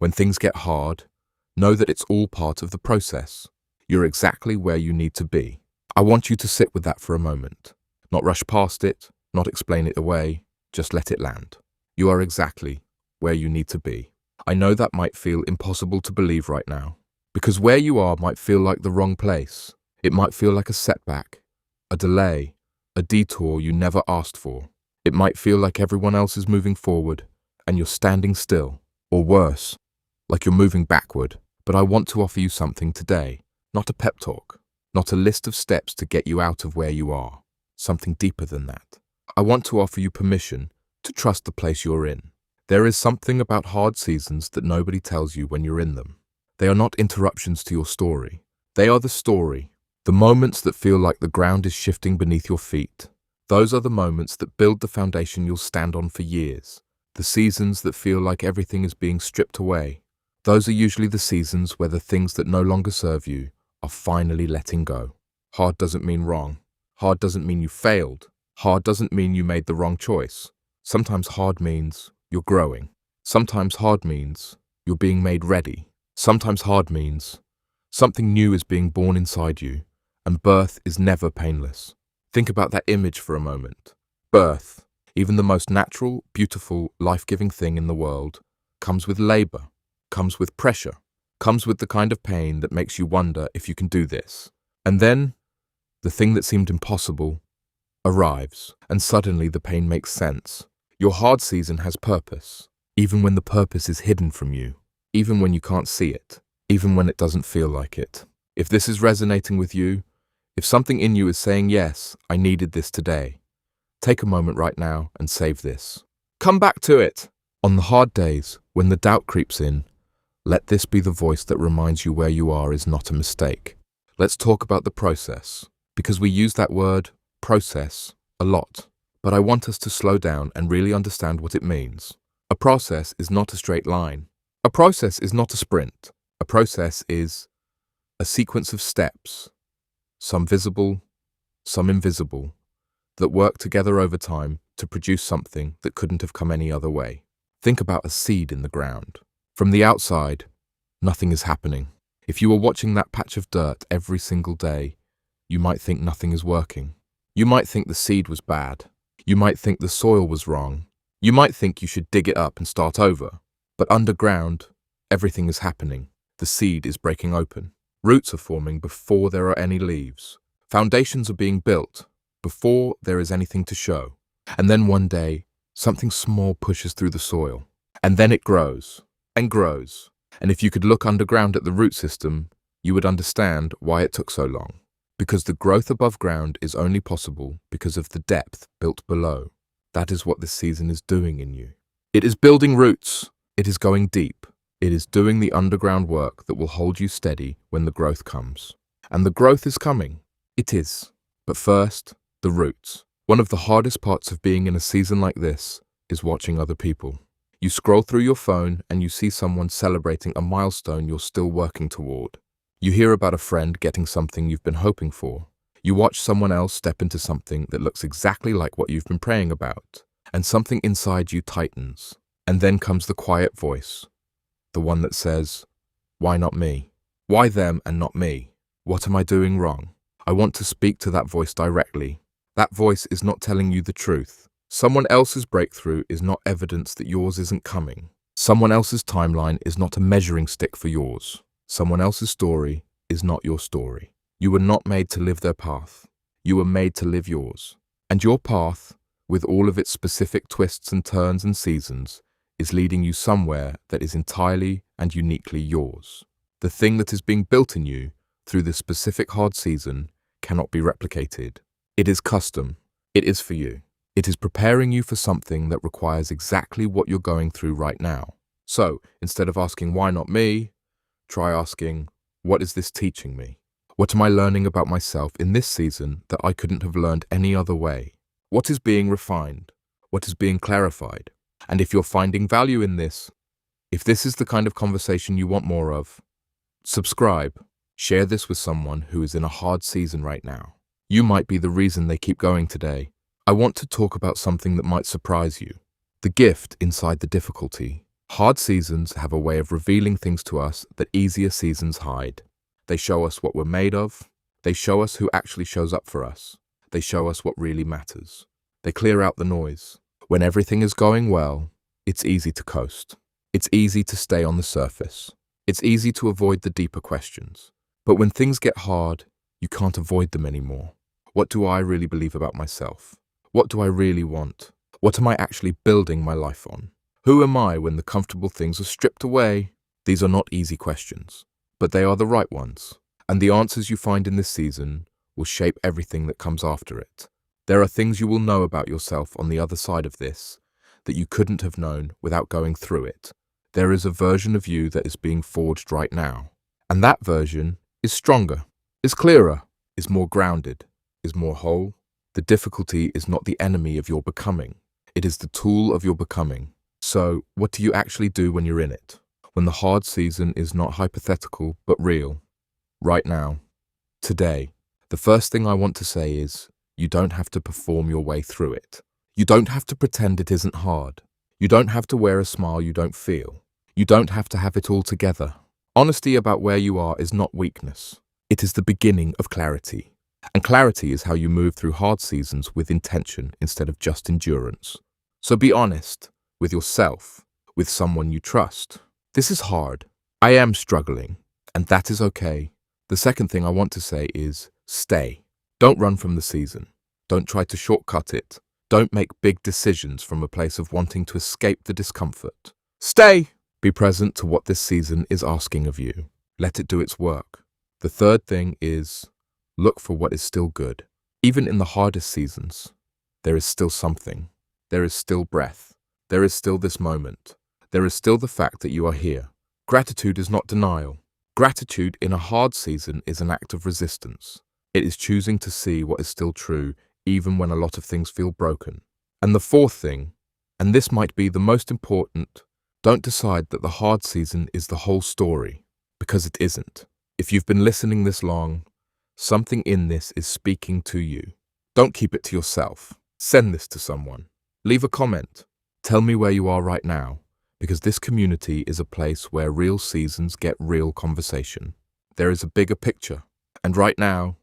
When things get hard, know that it's all part of the process. You're exactly where you need to be. I want you to sit with that for a moment. Not rush past it, not explain it away, just let it land. You are exactly where you need to be. I know that might feel impossible to believe right now, because where you are might feel like the wrong place. It might feel like a setback, a delay, a detour you never asked for. It might feel like everyone else is moving forward and you're standing still, or worse, like you're moving backward. But I want to offer you something today, not a pep talk, not a list of steps to get you out of where you are, something deeper than that. I want to offer you permission to trust the place you're in. There is something about hard seasons that nobody tells you when you're in them. They are not interruptions to your story. They are the story, the moments that feel like the ground is shifting beneath your feet. Those are the moments that build the foundation you'll stand on for years. The seasons that feel like everything is being stripped away. Those are usually the seasons where the things that no longer serve you are finally letting go. Hard doesn't mean wrong. Hard doesn't mean you failed. Hard doesn't mean you made the wrong choice. Sometimes hard means you're growing. Sometimes hard means you're being made ready. Sometimes hard means something new is being born inside you, and birth is never painless. Think about that image for a moment. Birth, even the most natural, beautiful, life-giving thing in the world, comes with labor, comes with pressure, comes with the kind of pain that makes you wonder if you can do this. And then, the thing that seemed impossible arrives, and suddenly the pain makes sense. Your hard season has purpose, even when the purpose is hidden from you, even when you can't see it, even when it doesn't feel like it. If this is resonating with you, if something in you is saying, yes, I needed this today, take a moment right now and save this. Come back to it. On the hard days, when the doubt creeps in, let this be the voice that reminds you where you are is not a mistake. Let's talk about the process, because we use that word, process, a lot. But I want us to slow down and really understand what it means. A process is not a straight line. A process is not a sprint. A process is a sequence of steps, some visible, some invisible, that work together over time to produce something that couldn't have come any other way. Think about a seed in the ground. From the outside, nothing is happening. If you were watching that patch of dirt every single day, you might think nothing is working. You might think the seed was bad. You might think the soil was wrong. You might think you should dig it up and start over. But underground, everything is happening. The seed is breaking open. Roots are forming before there are any leaves. Foundations are being built before there is anything to show. And then one day, something small pushes through the soil. And then it grows and grows. And if you could look underground at the root system, you would understand why it took so long. Because the growth above ground is only possible because of the depth built below. That is what this season is doing in you. It is building roots. It is going deep. It is doing the underground work that will hold you steady when the growth comes. And the growth is coming. It is. But first, the roots. One of the hardest parts of being in a season like this is watching other people. You scroll through your phone and you see someone celebrating a milestone you're still working toward. You hear about a friend getting something you've been hoping for. You watch someone else step into something that looks exactly like what you've been praying about, and something inside you tightens. And then comes the quiet voice, the one that says, why not me? Why them and not me? What am I doing wrong? I want to speak to that voice directly. That voice is not telling you the truth. Someone else's breakthrough is not evidence that yours isn't coming. Someone else's timeline is not a measuring stick for yours. Someone else's story is not your story. You were not made to live their path. You were made to live yours. And your path, with all of its specific twists and turns and seasons, is leading you somewhere that is entirely and uniquely yours. The thing that is being built in you through this specific hard season cannot be replicated. It is custom. It is for you. It is preparing you for something that requires exactly what you're going through right now. So, instead of asking, why not me? Try asking, what is this teaching me? What am I learning about myself in this season that I couldn't have learned any other way? What is being refined? What is being clarified? And if you're finding value in this, if this is the kind of conversation you want more of, subscribe. Share this with someone who is in a hard season right now. You might be the reason they keep going today. I want to talk about something that might surprise you. The gift inside the difficulty. Hard seasons have a way of revealing things to us that easier seasons hide. They show us what we're made of. They show us who actually shows up for us. They show us what really matters. They clear out the noise. When everything is going well, it's easy to coast. It's easy to stay on the surface. It's easy to avoid the deeper questions. But when things get hard, you can't avoid them anymore. What do I really believe about myself? What do I really want? What am I actually building my life on? Who am I when the comfortable things are stripped away? These are not easy questions, but they are the right ones. And the answers you find in this season will shape everything that comes after it. There are things you will know about yourself on the other side of this that you couldn't have known without going through it. There is a version of you that is being forged right now. And that version is stronger, is clearer, is more grounded, is more whole. The difficulty is not the enemy of your becoming. It is the tool of your becoming. So, what do you actually do when you're in it? When the hard season is not hypothetical, but real? Right now. Today. The first thing I want to say is, you don't have to perform your way through it. You don't have to pretend it isn't hard. You don't have to wear a smile you don't feel. You don't have to have it all together. Honesty about where you are is not weakness. It is the beginning of clarity. And clarity is how you move through hard seasons with intention instead of just endurance. So be honest with yourself, with someone you trust. This is hard. I am struggling, and that is okay. The second thing I want to say is stay. Don't run from the season. Don't try to shortcut it. Don't make big decisions from a place of wanting to escape the discomfort. Stay! Be present to what this season is asking of you. Let it do its work. The third thing is look for what is still good. Even in the hardest seasons, there is still something. There is still breath. There is still this moment. There is still the fact that you are here. Gratitude is not denial. Gratitude in a hard season is an act of resistance. It is choosing to see what is still true, even when a lot of things feel broken. And the fourth thing, and this might be the most important, don't decide that the hard season is the whole story, because it isn't. If you've been listening this long, something in this is speaking to you. Don't keep it to yourself. Send this to someone. Leave a comment. Tell me where you are right now, because this community is a place where real seasons get real conversation. There is a bigger picture, and right now,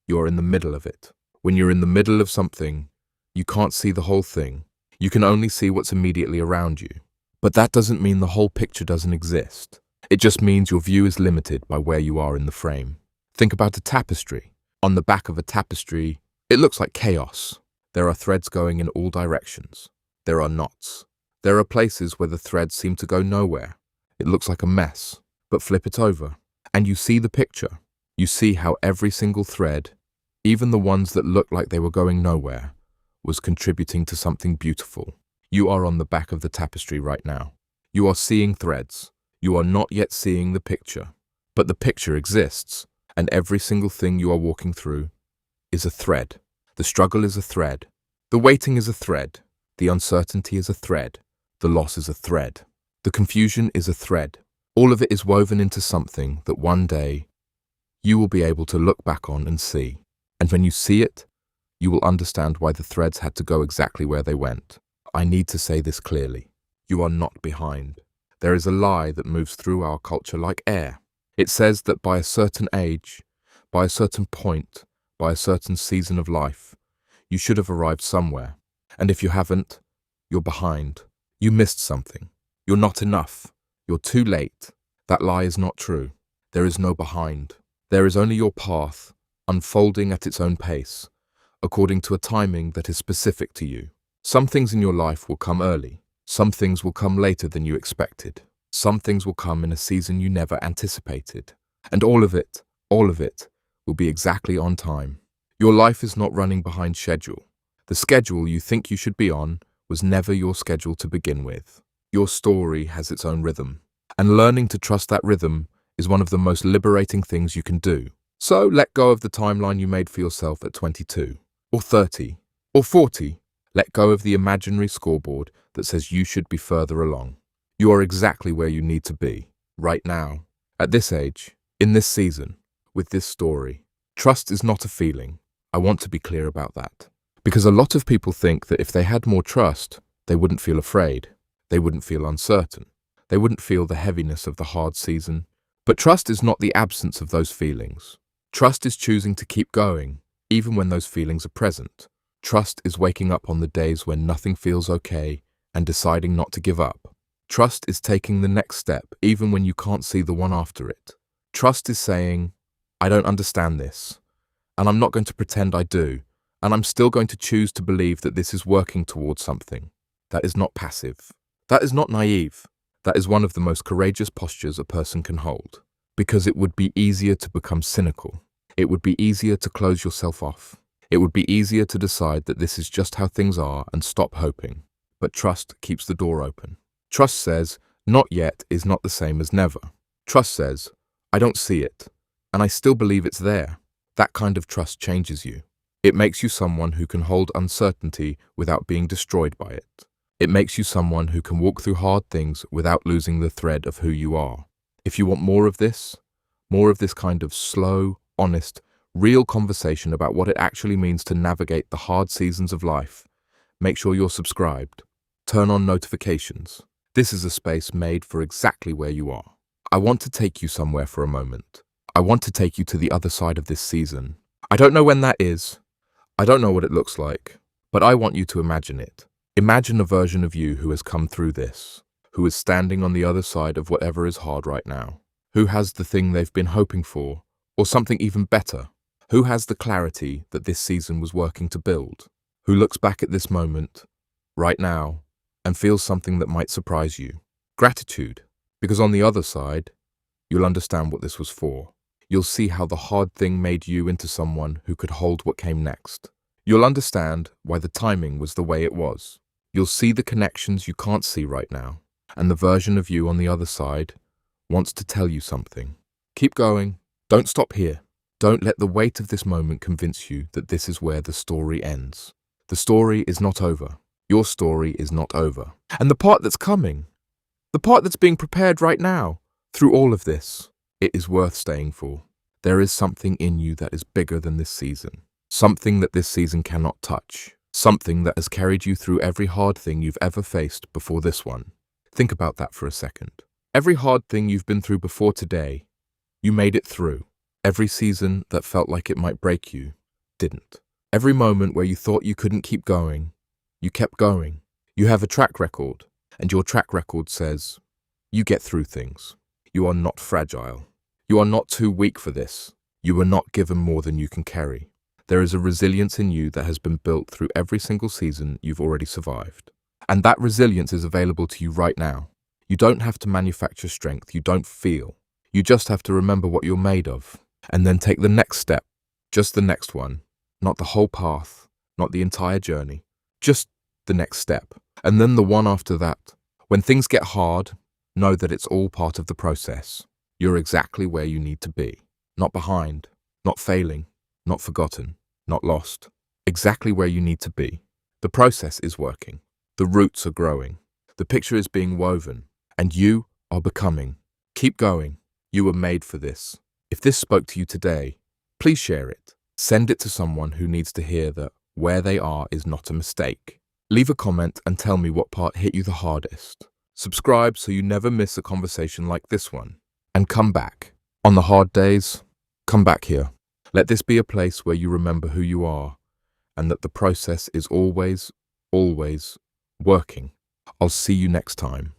you are in the middle of it. When you're in the middle of something, you can't see the whole thing. You can only see what's immediately around you. But that doesn't mean the whole picture doesn't exist. It just means your view is limited by where you are in the frame. Think about a tapestry. On the back of a tapestry, it looks like chaos. There are threads going in all directions. There are knots. There are places where the threads seem to go nowhere. It looks like a mess. But flip it over, and you see the picture. You see how every single thread, even the ones that looked like they were going nowhere, was contributing to something beautiful. You are on the back of the tapestry right now. You are seeing threads. You are not yet seeing the picture. But the picture exists, and every single thing you are walking through is a thread. The struggle is a thread. The waiting is a thread. The uncertainty is a thread. The loss is a thread. The confusion is a thread. All of it is woven into something that one day you will be able to look back on and see. And when you see it, you will understand why the threads had to go exactly where they went. I need to say this clearly. You are not behind. There is a lie that moves through our culture like air. It says that by a certain age, by a certain point, by a certain season of life, you should have arrived somewhere. And if you haven't, you're behind. You missed something. You're not enough. You're too late. That lie is not true. There is no behind. There is only your path, unfolding at its own pace, according to a timing that is specific to you. Some things in your life will come early. Some things will come later than you expected. Some things will come in a season you never anticipated. And all of it will be exactly on time. Your life is not running behind schedule. The schedule you think you should be on was never your schedule to begin with. Your story has its own rhythm, and learning to trust that rhythm is one of the most liberating things you can do. So let go of the timeline you made for yourself at 22, or 30, or 40. Let go of the imaginary scoreboard that says you should be further along. You are exactly where you need to be, right now, at this age, in this season, with this story. Trust is not a feeling. I want to be clear about that. Because a lot of people think that if they had more trust, they wouldn't feel afraid. They wouldn't feel uncertain. They wouldn't feel the heaviness of the hard season. But trust is not the absence of those feelings. Trust is choosing to keep going, even when those feelings are present. Trust is waking up on the days when nothing feels okay and deciding not to give up. Trust is taking the next step, even when you can't see the one after it. Trust is saying, I don't understand this, and I'm not going to pretend I do, and I'm still going to choose to believe that this is working towards something. That is not passive. That is not naive. That is one of the most courageous postures a person can hold, because it would be easier to become cynical. It would be easier to close yourself off. It would be easier to decide that this is just how things are and stop hoping. But trust keeps the door open. Trust says, not yet is not the same as never. Trust says, I don't see it, and I still believe it's there. That kind of trust changes you. It makes you someone who can hold uncertainty without being destroyed by it. It makes you someone who can walk through hard things without losing the thread of who you are. If you want more of this kind of slow, honest, real conversation about what it actually means to navigate the hard seasons of life, make sure you're subscribed. Turn on notifications. This is a space made for exactly where you are. I want to take you somewhere for a moment. I want to take you to the other side of this season. I don't know when that is. I don't know what it looks like, but I want you to imagine it. Imagine a version of you who has come through this, who is standing on the other side of whatever is hard right now, who has the thing they've been hoping for, or something even better, who has the clarity that this season was working to build, who looks back at this moment, right now, and feels something that might surprise you. Gratitude, because on the other side, you'll understand what this was for. You'll see how the hard thing made you into someone who could hold what came next. You'll understand why the timing was the way it was. You'll see the connections you can't see right now, and the version of you on the other side wants to tell you something. Keep going. Don't stop here. Don't let the weight of this moment convince you that this is where the story ends. The story is not over. Your story is not over. And the part that's coming, the part that's being prepared right now, through all of this, it is worth staying for. There is something in you that is bigger than this season. Something that this season cannot touch. Something that has carried you through every hard thing you've ever faced before this one. Think about that for a second. Every hard thing you've been through before today, you made it through. Every season that felt like it might break you, didn't. Every moment where you thought you couldn't keep going, you kept going. You have a track record, and your track record says, you get through things. You are not fragile. You are not too weak for this. You were not given more than you can carry. There is a resilience in you that has been built through every single season you've already survived. And that resilience is available to you right now. You don't have to manufacture strength you don't feel. You just have to remember what you're made of. And then take the next step. Just the next one. Not the whole path. Not the entire journey. Just the next step. And then the one after that. When things get hard, know that it's all part of the process. You're exactly where you need to be. Not behind. Not failing. Not forgotten, not lost. Exactly where you need to be. The process is working. The roots are growing. The picture is being woven. And you are becoming. Keep going. You were made for this. If this spoke to you today, please share it. Send it to someone who needs to hear that where they are is not a mistake. Leave a comment and tell me what part hit you the hardest. Subscribe so you never miss a conversation like this one. And come back. On the hard days, come back here. Let this be a place where you remember who you are and that the process is always, always working. I'll see you next time.